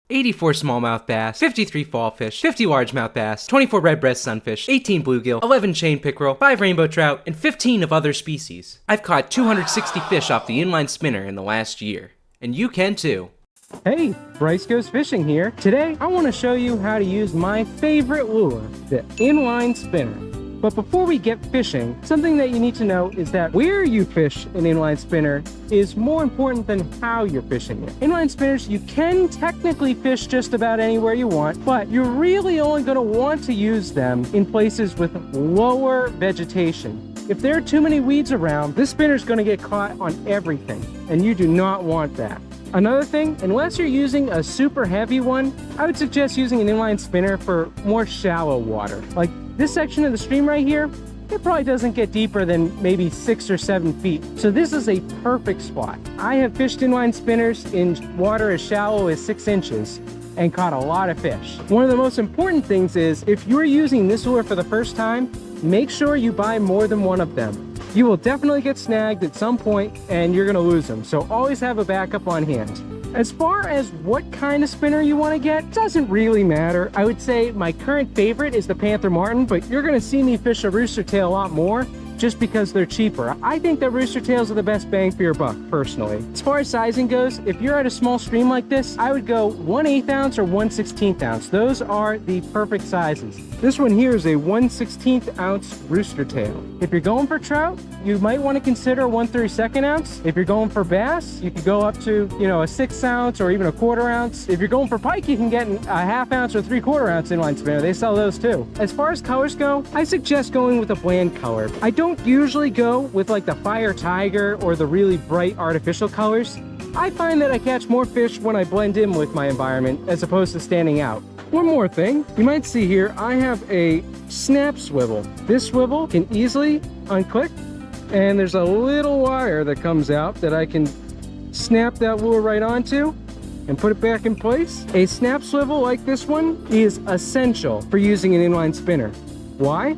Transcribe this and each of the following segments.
84 smallmouth bass, 53 fall fish, 50 largemouth bass, 24 red breast sunfish, 18 bluegill, 11 chain pickerel, 5 rainbow trout, and 15 of other species. I've caught 260 fish off the inline spinner in the last year. And you can too. Hey, Bryce Goes Fishing here. Today, I want to show you how to use my favorite lure, the Inline Spinner. But before we get fishing, something that you need to know is that where you fish an inline spinner is more important than how you're fishing it. Inline spinners, you can technically fish just about anywhere you want, but you're really only going to want to use them in places with lower vegetation. If there are too many weeds around, this spinner is going to get caught on everything, and you do not want that. Another thing, unless you're using a super heavy one, I would suggest using an inline spinner for more shallow water. Like this section of the stream right here, it probably doesn't get deeper than maybe 6 or 7 feet. So this is a perfect spot. I have fished inline spinners in water as shallow as 6 inches and caught a lot of fish. One of the most important things is if you're using this lure for the first time, make sure you buy more than one of them. You will definitely get snagged at some point and you're gonna lose them. So always have a backup on hand. As far as what kind of spinner you want to get, doesn't really matter. I would say my current favorite is the Panther Martin, but you're going to see me fish a Rooster Tail a lot more just because they're cheaper. I think that Rooster Tails are the best bang for your buck, personally. As far as sizing goes, if you're at a small stream like this, I would go 1/8 ounce or 1/16 ounce. Those are the perfect sizes. This one here is a 1/16 ounce Rooster Tail. If you're going for trout, you might want to consider 1/32 ounce. If you're going for bass, you could go up to, a 6 ounce or even a 1/4 ounce. If you're going for pike, you can get a 1/2 ounce or 3/4 ounce inline spinner. They sell those too. As far as colors go, I suggest going with a bland color. I don't usually go with like the fire tiger or the really bright artificial colors. I find that I catch more fish when I blend in with my environment as opposed to standing out. One more thing, you might see here, I have a snap swivel. This swivel can easily unclick, and there's a little wire that comes out that I can snap that lure right onto and put it back in place. A snap swivel like this one is essential for using an inline spinner. Why?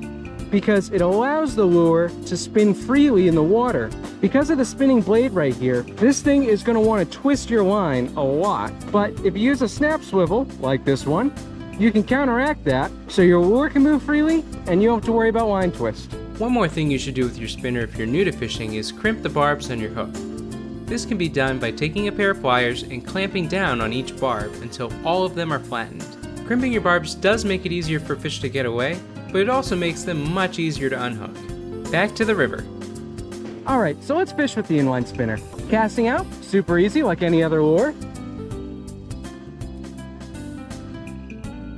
Because it allows the lure to spin freely in the water. Because of the spinning blade right here, this thing is going to want to twist your line a lot. But if you use a snap swivel, like this one, you can counteract that so your lure can move freely and you don't have to worry about line twist. One more thing you should do with your spinner if you're new to fishing is crimp the barbs on your hook. This can be done by taking a pair of pliers and clamping down on each barb until all of them are flattened. Crimping your barbs does make it easier for fish to get away, but it also makes them much easier to unhook. Back to the river. All right, so let's fish with the inline spinner. Casting out, super easy like any other lure.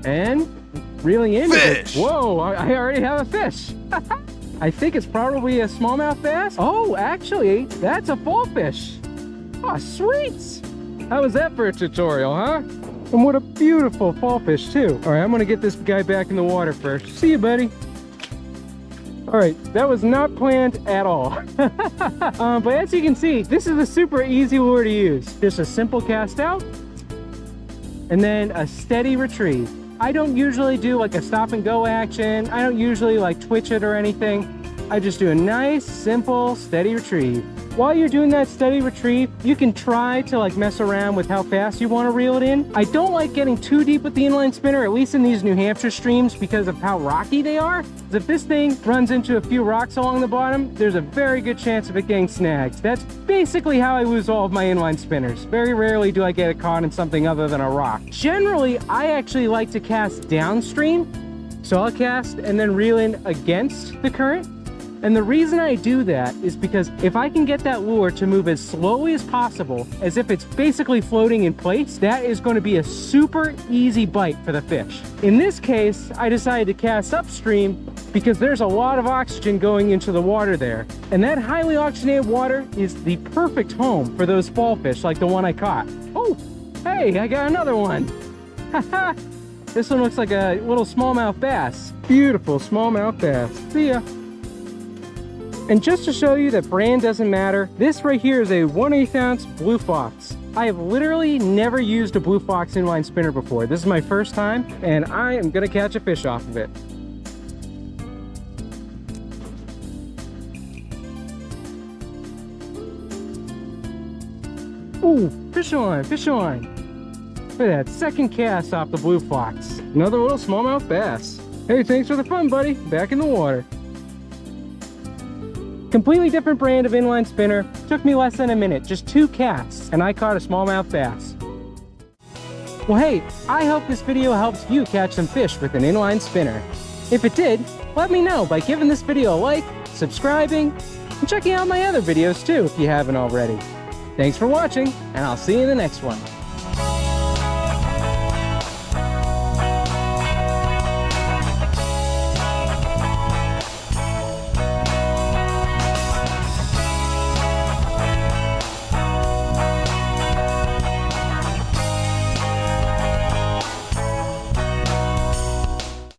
And reeling in. Fish! Whoa, I already have a fish. I think it's probably a smallmouth bass. Oh, actually, that's a fall fish. Oh, sweet. How was that for a tutorial, huh? And what a beautiful fall fish too. All right, I'm gonna get this guy back in the water first. See you, buddy. All right, that was not planned at all. But as you can see, this is a super easy lure to use. Just a simple cast out and then a steady retrieve. I don't usually do like a stop and go action. I don't usually like twitch it or anything. I just do a nice, simple, steady retrieve. While you're doing that steady retrieve, you can try to like mess around with how fast you want to reel it in. I don't like getting too deep with the inline spinner, at least in these New Hampshire streams, because of how rocky they are. If this thing runs into a few rocks along the bottom, there's a very good chance of it getting snagged. That's basically how I lose all of my inline spinners. Very rarely do I get it caught in something other than a rock. Generally, I actually like to cast downstream. So I'll cast and then reel in against the current. And the reason I do that is because if I can get that lure to move as slowly as possible, as if it's basically floating in place, that is going to be a super easy bite for the fish. In this case, I decided to cast upstream because there's a lot of oxygen going into the water there. And that highly oxygenated water is the perfect home for those fall fish like the one I caught. Oh, hey, I got another one. Haha, this one looks like a little smallmouth bass. Beautiful smallmouth bass. See ya. And just to show you that brand doesn't matter, this right here is a 1/8 ounce Blue Fox. I have literally never used a Blue Fox inline spinner before. This is my first time, and I am gonna catch a fish off of it. Ooh, fish on, fish on. Look at that, second cast off the blue fox. Another little smallmouth bass. Hey, thanks for the fun, buddy. Back in the water. Completely different brand of inline spinner. Took me less than a minute, just 2 casts, and I caught a smallmouth bass. Well, hey, I hope this video helps you catch some fish with an inline spinner. If it did, let me know by giving this video a like, subscribing, and checking out my other videos too if you haven't already. Thanks for watching, and I'll see you in the next one.